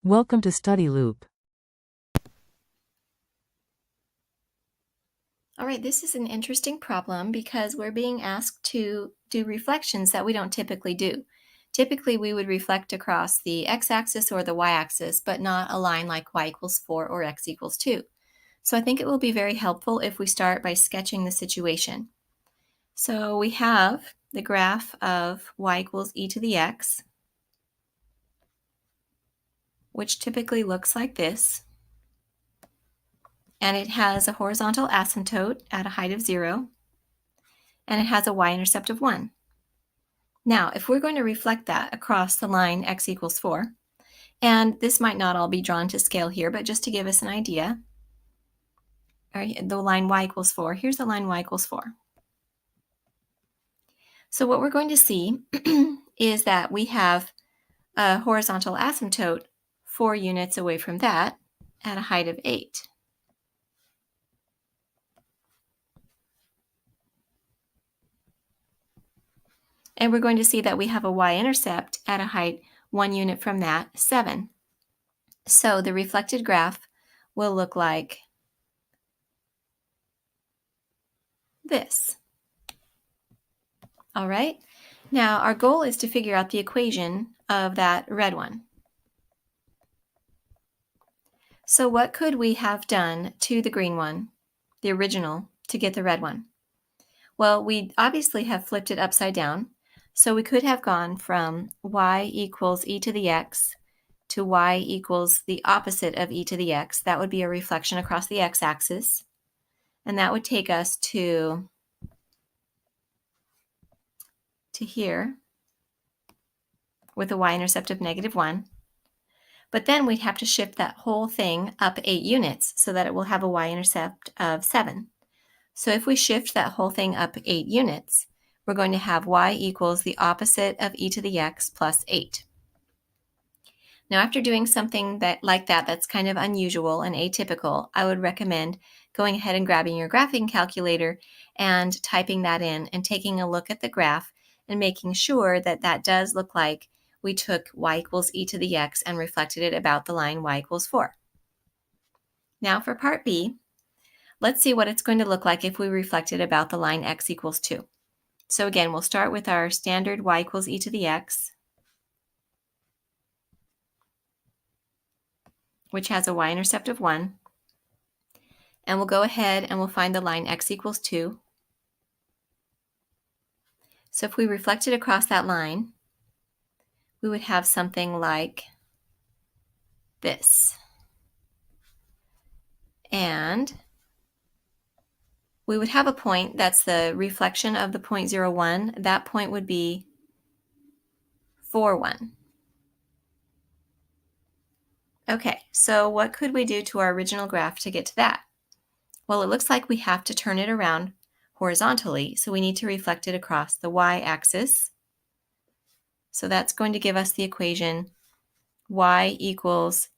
Welcome to Study Loop. All right, this is an interesting problem because we're being asked to do reflections that we don't typically do. Typically, we would reflect across the x-axis or the y-axis, but not a line like y equals 4 or x equals 2. So I think it will be very helpful if we start by sketching the situation. So we have the graph of y equals e to the x, which typically looks like this. And it has a horizontal asymptote at a height of 0, and it has a y-intercept of 1. Now, if we're going to reflect that across the line x equals 4, and this might not all be drawn to scale here, but just to give us an idea, the line y equals 4, here's the line y equals 4. So what we're going to see is that we have a horizontal asymptote 4 units away from that at a height of 8. And we're going to see that we have a y-intercept at a height 1 unit from that, 7. So the reflected graph will look like this. All right, now our goal is to figure out the equation of that red one. So what could we have done to the green one, the original, to get the red one? Well, we obviously have flipped it upside down. So we could have gone from y equals e to the x to y equals the opposite of e to the x. That would be a reflection across the x-axis. And that would take us to here with a y-intercept of -1. But then we'd have to shift that whole thing up 8 units so that it will have a y-intercept of 7. So if we shift that whole thing up 8 units, we're going to have y equals the opposite of e to the x plus 8. Now, after doing something like that that's kind of unusual and atypical, I would recommend going ahead and grabbing your graphing calculator and typing that in and taking a look at the graph and making sure that that does look like we took y equals e to the x and reflected it about the line y equals 4. Now for part B, let's see what it's going to look like if we reflect it about the line x equals 2. So again, we'll start with our standard y equals e to the x, which has a y-intercept of 1. And we'll go ahead and we'll find the line x equals 2. So if we reflect it across that line, we would have something like this. And we would have a point that's the reflection of the point 0, 1. That point would be 4, 1. Okay, so what could we do to our original graph to get to that? Well, it looks like we have to turn it around horizontally, so we need to reflect it across the y-axis. So that's going to give us the equation y equals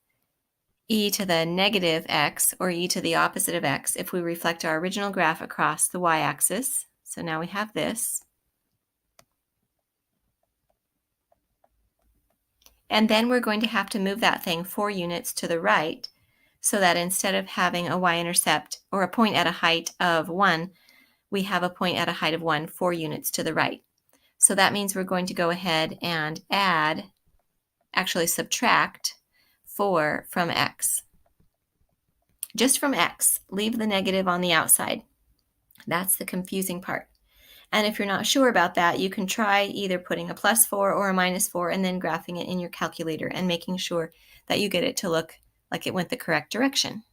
e to the negative x, or e to the opposite of x, if we reflect our original graph across the y-axis. So now we have this. And then we're going to have to move that thing 4 units to the right, so that instead of having a y-intercept or a point at a height of 1, we have a point at a height of 1 4 units to the right. So that means we're going to go ahead and actually subtract 4 from x. Just from x, leave the negative on the outside. That's the confusing part. And if you're not sure about that, you can try either putting a +4 or a -4 and then graphing it in your calculator and making sure that you get it to look like it went the correct direction.